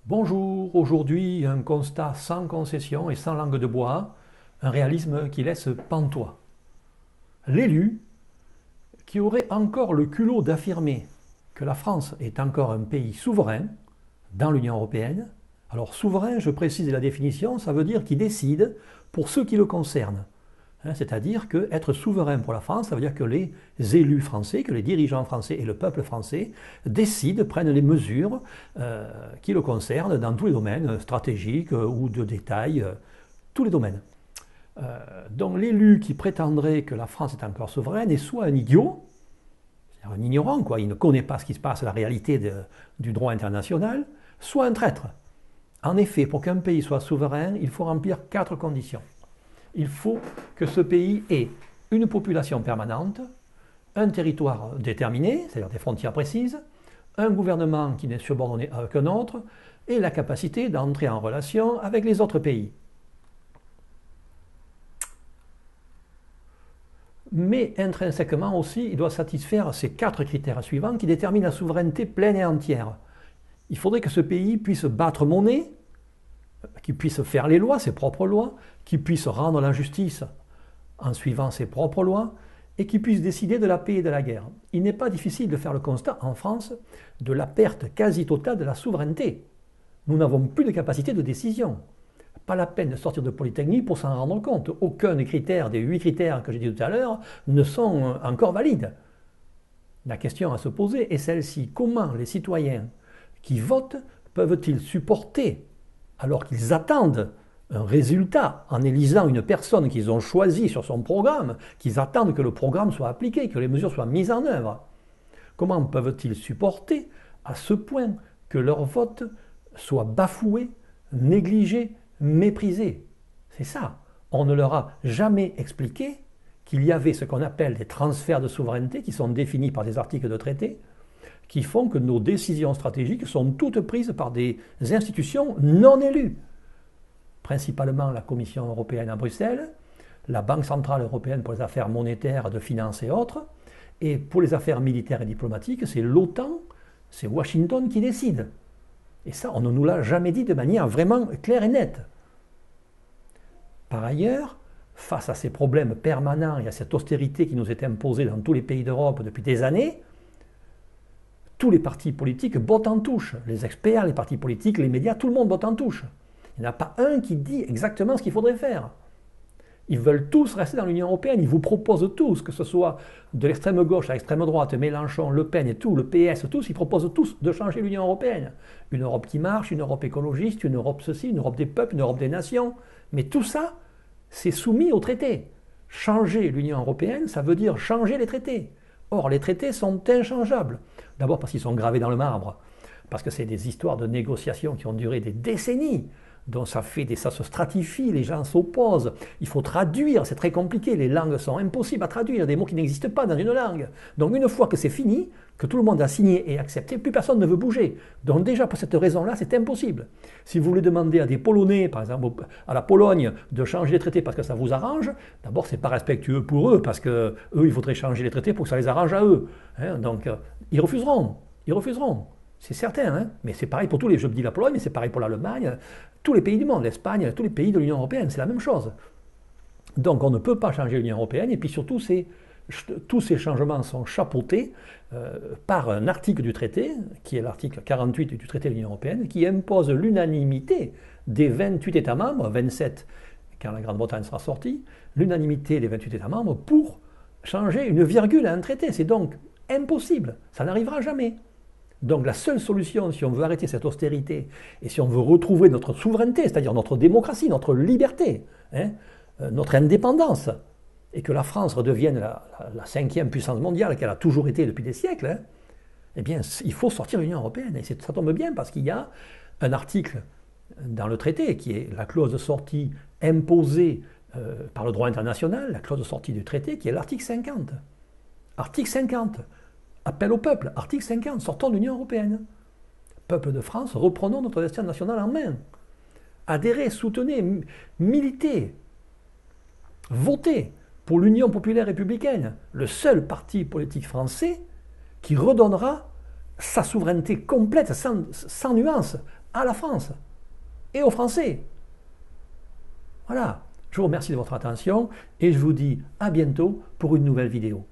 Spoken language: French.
Bonjour, aujourd'hui un constat sans concession et sans langue de bois, un réalisme qui laisse pantois. L'élu, qui aurait encore le culot d'affirmer que la France est encore un pays souverain dans l'Union européenne. Alors souverain, je précise la définition, ça veut dire qu'il décide pour ceux qui le concernent. C'est-à-dire qu'être souverain pour la France, ça veut dire que les élus français, que les dirigeants français et le peuple français décident, prennent les mesures qui le concernent dans tous les domaines stratégiques ou de détail, tous les domaines. Donc l'élu qui prétendrait que la France est encore souveraine est soit un idiot, c'est-à-dire un ignorant, quoi, il ne connaît pas ce qui se passe, la réalité du droit international, soit un traître. En effet, pour qu'un pays soit souverain, il faut remplir 4 conditions. Il faut que ce pays ait une population permanente, un territoire déterminé, c'est-à-dire des frontières précises, un gouvernement qui n'est subordonné à aucun autre, et la capacité d'entrer en relation avec les autres pays. Mais intrinsèquement aussi, il doit satisfaire ces 4 critères suivants qui déterminent la souveraineté pleine et entière. Il faudrait que ce pays puisse battre monnaie, qu'il puisse faire les lois, ses propres lois, qu'il puisse rendre la justice en suivant ses propres lois, et qu'il puisse décider de la paix et de la guerre. Il n'est pas difficile de faire le constat en France de la perte quasi totale de la souveraineté. Nous n'avons plus de capacité de décision. Pas la peine de sortir de Polytechnique pour s'en rendre compte. Aucun des critères, des 8 critères que j'ai dit tout à l'heure, ne sont encore valides. La question à se poser est celle-ci. Comment les citoyens qui votent peuvent-ils supporter, alors qu'ils attendent un résultat en élisant une personne qu'ils ont choisie sur son programme, qu'ils attendent que le programme soit appliqué, que les mesures soient mises en œuvre? Comment peuvent-ils supporter à ce point que leur vote soit bafoué, négligé, méprisé? C'est ça. On ne leur a jamais expliqué qu'il y avait ce qu'on appelle des transferts de souveraineté qui sont définis par des articles de traité, qui font que nos décisions stratégiques sont toutes prises par des institutions non élues. Principalement la Commission européenne à Bruxelles, la Banque centrale européenne pour les affaires monétaires, de finances et autres, et pour les affaires militaires et diplomatiques, c'est l'OTAN, c'est Washington qui décide. Et ça, on ne nous l'a jamais dit de manière vraiment claire et nette. Par ailleurs, face à ces problèmes permanents et à cette austérité qui nous est imposée dans tous les pays d'Europe depuis des années, tous les partis politiques bottent en touche. Les experts, les partis politiques, les médias, tout le monde botte en touche. Il n'y en a pas un qui dit exactement ce qu'il faudrait faire. Ils veulent tous rester dans l'Union européenne. Ils vous proposent tous, que ce soit de l'extrême gauche à l'extrême droite, Mélenchon, Le Pen et tout, le PS, tous, ils proposent tous de changer l'Union européenne. Une Europe qui marche, une Europe écologiste, une Europe ceci, une Europe des peuples, une Europe des nations. Mais tout ça, c'est soumis aux traités. Changer l'Union européenne, ça veut dire changer les traités. Or, les traités sont inchangeables. D'abord parce qu'ils sont gravés dans le marbre, parce que c'est des histoires de négociations qui ont duré des décennies. Donc ça se stratifie, les gens s'opposent, il faut traduire, c'est très compliqué, les langues sont impossibles à traduire, des mots qui n'existent pas dans une langue. Donc une fois que c'est fini, que tout le monde a signé et accepté, plus personne ne veut bouger. Donc déjà pour cette raison-là, c'est impossible. Si vous voulez demander à des Polonais, par exemple à la Pologne, de changer les traités parce que ça vous arrange, d'abord c'est pas respectueux pour eux, parce que eux, il faudrait changer les traités pour que ça les arrange à eux. Donc ils refuseront, ils refuseront. C'est certain, hein, mais c'est pareil pour tous les, je dis la Pologne, mais c'est pareil pour l'Allemagne, tous les pays du monde, l'Espagne, tous les pays de l'Union européenne, c'est la même chose. Donc on ne peut pas changer l'Union européenne, et puis surtout, tous ces changements sont chapeautés par un article du traité, qui est l'article 48 du traité de l'Union européenne, qui impose l'unanimité des 28 États membres, 27 quand la Grande-Bretagne sera sortie, l'unanimité des 28 États membres pour changer une virgule à un traité. C'est donc impossible, ça n'arrivera jamais. Donc la seule solution, si on veut arrêter cette austérité et si on veut retrouver notre souveraineté, c'est-à-dire notre démocratie, notre liberté, notre indépendance, et que la France redevienne la 5e puissance mondiale qu'elle a toujours été depuis des siècles, eh bien il faut sortir de l'Union européenne. Et ça tombe bien parce qu'il y a un article dans le traité qui est la clause de sortie imposée par le droit international, la clause de sortie du traité qui est l'article 50. Article 50. Appel au peuple, article 50, sortons de l'Union européenne. Peuple de France, reprenons notre destin national en main. Adhérez, soutenez, militez, votez pour l'Union populaire républicaine, le seul parti politique français qui redonnera sa souveraineté complète, sans nuance, à la France et aux Français. Voilà, je vous remercie de votre attention et je vous dis à bientôt pour une nouvelle vidéo.